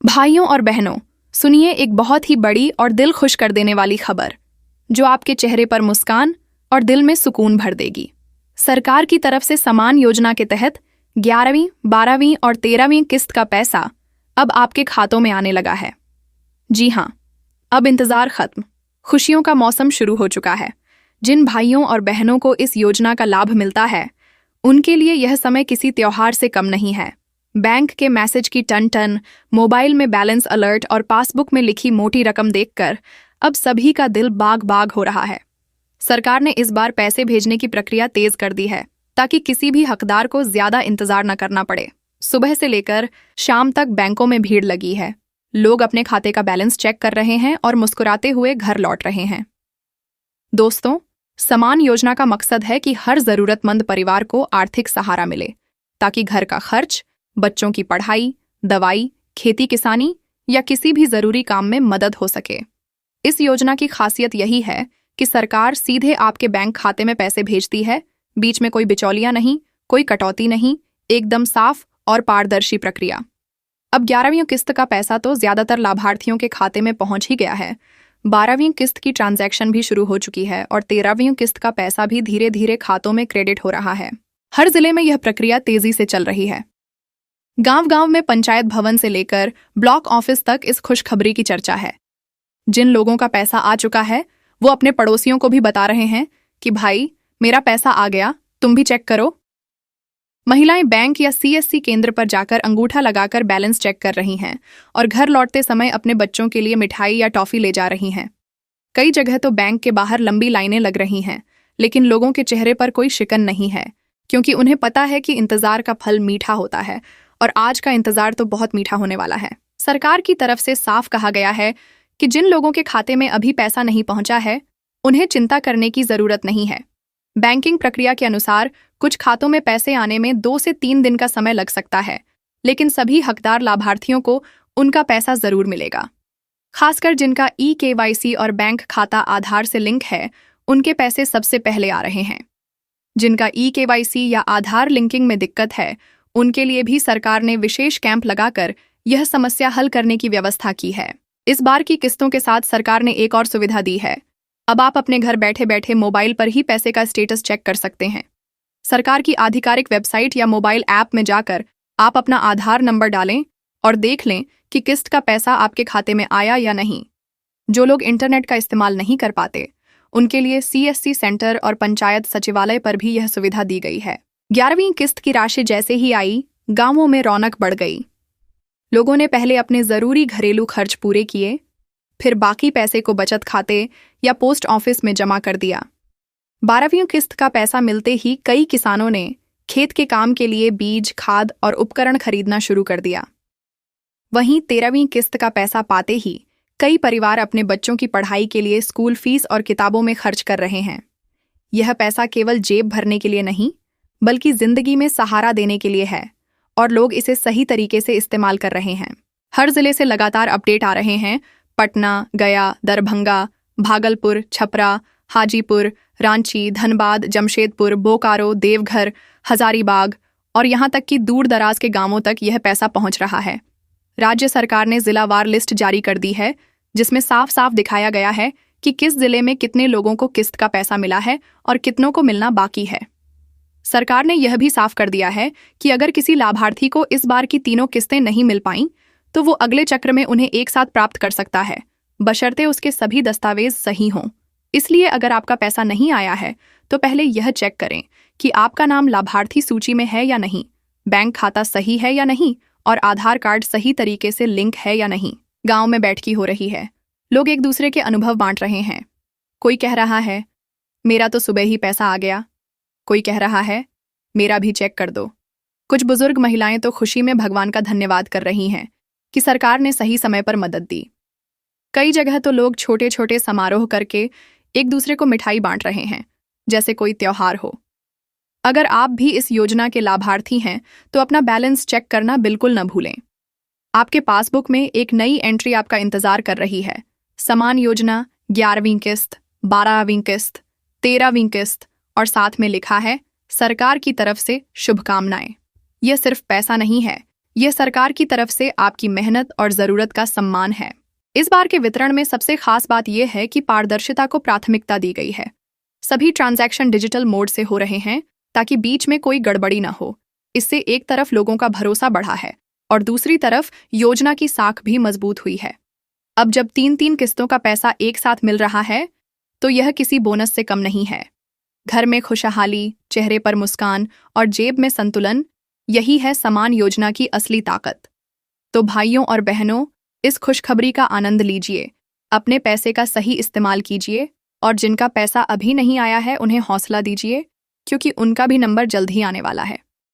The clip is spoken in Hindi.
भाइयों और बहनों, सुनिए एक बहुत ही बड़ी और दिल खुश कर देने वाली खबर जो आपके चेहरे पर मुस्कान और दिल में सुकून भर देगी। सरकार की तरफ से समान योजना के तहत 11वीं, 12वीं और 13वीं किस्त का पैसा अब आपके खातों में आने लगा है। जी हाँ, अब इंतजार खत्म, खुशियों का मौसम शुरू हो चुका है। जिन भाइयों और बहनों को इस योजना का लाभ मिलता है, उनके लिए यह समय किसी त्योहार से कम नहीं है। बैंक के मैसेज की टन टन, मोबाइल में बैलेंस अलर्ट और पासबुक में लिखी मोटी रकम देखकर अब सभी का दिल बाग बाग हो रहा है। सरकार ने इस बार पैसे भेजने की प्रक्रिया तेज कर दी है ताकि किसी भी हकदार को ज्यादा इंतजार न करना पड़े। सुबह से लेकर शाम तक बैंकों में भीड़ लगी है। लोग अपने खाते का बैलेंस चेक कर रहे हैं और मुस्कुराते हुए घर लौट रहे हैं। दोस्तों, समान योजना का मकसद है कि हर जरूरतमंद परिवार को आर्थिक सहारा मिले ताकि घर का खर्च, बच्चों की पढ़ाई, दवाई, खेती किसानी या किसी भी जरूरी काम में मदद हो सके। इस योजना की खासियत यही है कि सरकार सीधे आपके बैंक खाते में पैसे भेजती है। बीच में कोई बिचौलियां नहीं, कोई कटौती नहीं, एकदम साफ और पारदर्शी प्रक्रिया। अब 11वीं किस्त का पैसा तो ज्यादातर लाभार्थियों के खाते में पहुंच ही गया है। 12वीं किस्त की ट्रांजैक्शन भी शुरू हो चुकी है और 13वीं किस्त का पैसा भी धीरे धीरे खातों में क्रेडिट हो रहा है। हर जिले में यह प्रक्रिया तेजी से चल रही है। गांव-गांव में पंचायत भवन से लेकर ब्लॉक ऑफिस तक इस खुशखबरी की चर्चा है। जिन लोगों का पैसा आ चुका है, वो अपने पड़ोसियों को भी बता रहे हैं कि भाई, मेरा पैसा आ गया, तुम भी चेक करो। महिलाएं बैंक या सीएससी केंद्र पर जाकर अंगूठा लगाकर बैलेंस चेक कर रही हैं और घर लौटते समय अपने बच्चों के लिए मिठाई या टॉफी ले जा रही हैं। कई जगह तो बैंक के बाहर लंबी लाइनें लग रही हैं, लेकिन लोगों के चेहरे पर कोई शिकन नहीं है, क्योंकि उन्हें पता है कि इंतजार का फल मीठा होता है और आज का इंतजार तो बहुत मीठा होने वाला है। सरकार की तरफ से साफ कहा गया है कि जिन लोगों के खाते में अभी पैसा नहीं पहुंचा है, उन्हें चिंता करने की जरूरत नहीं है। बैंकिंग प्रक्रिया के अनुसार कुछ खातों में पैसे आने में 2 से 3 दिन का समय लग सकता है, लेकिन सभी हकदार लाभार्थियों को उनका पैसा जरूर मिलेगा। खासकर जिनका ई-KYC और बैंक खाता आधार से लिंक है, उनके पैसे सबसे पहले आ रहे हैं। जिनका ई-KYC या आधार लिंकिंग में दिक्कत है, उनके लिए भी सरकार ने विशेष कैंप लगाकर यह समस्या हल करने की व्यवस्था की है। इस बार की किस्तों के साथ सरकार ने एक और सुविधा दी है। अब आप अपने घर बैठे बैठे मोबाइल पर ही पैसे का स्टेटस चेक कर सकते हैं। सरकार की आधिकारिक वेबसाइट या मोबाइल ऐप में जाकर आप अपना आधार नंबर डालें और देख लें कि किस्त का पैसा आपके खाते में आया या नहीं। जो लोग इंटरनेट का इस्तेमाल नहीं कर पाते, उनके लिए सीएससी सेंटर और पंचायत सचिवालय पर भी यह सुविधा दी गई है। 11वीं किस्त की राशि जैसे ही आई, गांवों में रौनक बढ़ गई। लोगों ने पहले अपने जरूरी घरेलू खर्च पूरे किए, फिर बाकी पैसे को बचत खाते या पोस्ट ऑफिस में जमा कर दिया। 12वीं किस्त का पैसा मिलते ही कई किसानों ने खेत के काम के लिए बीज, खाद और उपकरण खरीदना शुरू कर दिया। वहीं 13वीं किस्त का पैसा पाते ही कई परिवार अपने बच्चों की पढ़ाई के लिए स्कूल फीस और किताबों में खर्च कर रहे हैं। यह पैसा केवल जेब भरने के लिए नहीं, बल्कि जिंदगी में सहारा देने के लिए है और लोग इसे सही तरीके से इस्तेमाल कर रहे हैं। हर जिले से लगातार अपडेट आ रहे हैं। पटना, गया, दरभंगा, भागलपुर, छपरा, हाजीपुर, रांची, धनबाद, जमशेदपुर, बोकारो, देवघर, हजारीबाग और यहाँ तक कि दूर दराज के गांवों तक यह पैसा पहुंच रहा है। राज्य सरकार ने जिलावार लिस्ट जारी कर दी है, जिसमें साफ साफ दिखाया गया है कि किस जिले में कितने लोगों को किस्त का पैसा मिला है और कितनों को मिलना बाकी है। सरकार ने यह भी साफ कर दिया है कि अगर किसी लाभार्थी को इस बार की तीनों किस्तें नहीं मिल पाईं, तो वो अगले चक्र में उन्हें एक साथ प्राप्त कर सकता है, बशर्ते उसके सभी दस्तावेज सही हों। इसलिए अगर आपका पैसा नहीं आया है, तो पहले यह चेक करें कि आपका नाम लाभार्थी सूची में है या नहीं, बैंक खाता सही है या नहीं और आधार कार्ड सही तरीके से लिंक है या नहीं। गांव में बैठकी हो रही है, लोग एक दूसरे के अनुभव बांट रहे हैं। कोई कह रहा है, मेरा तो सुबह ही पैसा आ गया। कोई कह रहा है, मेरा भी चेक कर दो। कुछ बुजुर्ग महिलाएं तो खुशी में भगवान का धन्यवाद कर रही हैं कि सरकार ने सही समय पर मदद दी। कई जगह तो लोग छोटे छोटे समारोह करके एक दूसरे को मिठाई बांट रहे हैं, जैसे कोई त्योहार हो। अगर आप भी इस योजना के लाभार्थी हैं, तो अपना बैलेंस चेक करना बिल्कुल न भूलें। आपके पासबुक में एक नई एंट्री आपका इंतजार कर रही है। समान योजना, 11वीं किस्त, 12वीं किस्त, 13वीं किस्त और साथ में लिखा है, सरकार की तरफ से शुभकामनाएं। यह सिर्फ पैसा नहीं है, यह सरकार की तरफ से आपकी मेहनत और ज़रूरत का सम्मान है। इस बार के वितरण में सबसे खास बात यह है कि पारदर्शिता को प्राथमिकता दी गई है। सभी ट्रांजैक्शन डिजिटल मोड से हो रहे हैं ताकि बीच में कोई गड़बड़ी न हो। इससे एक तरफ लोगों का भरोसा बढ़ा है और दूसरी तरफ योजना की साख भी मजबूत हुई है। अब जब 3-3 किस्तों का पैसा एक साथ मिल रहा है तो यह किसी बोनस से कम नहीं है। घर में खुशहाली, चेहरे पर मुस्कान और जेब में संतुलन, यही है समान योजना की असली ताकत। तो भाइयों और बहनों, इस खुशखबरी का आनंद लीजिए, अपने पैसे का सही इस्तेमाल कीजिए और जिनका पैसा अभी नहीं आया है उन्हें हौसला दीजिए, क्योंकि उनका भी नंबर जल्द ही आने वाला है।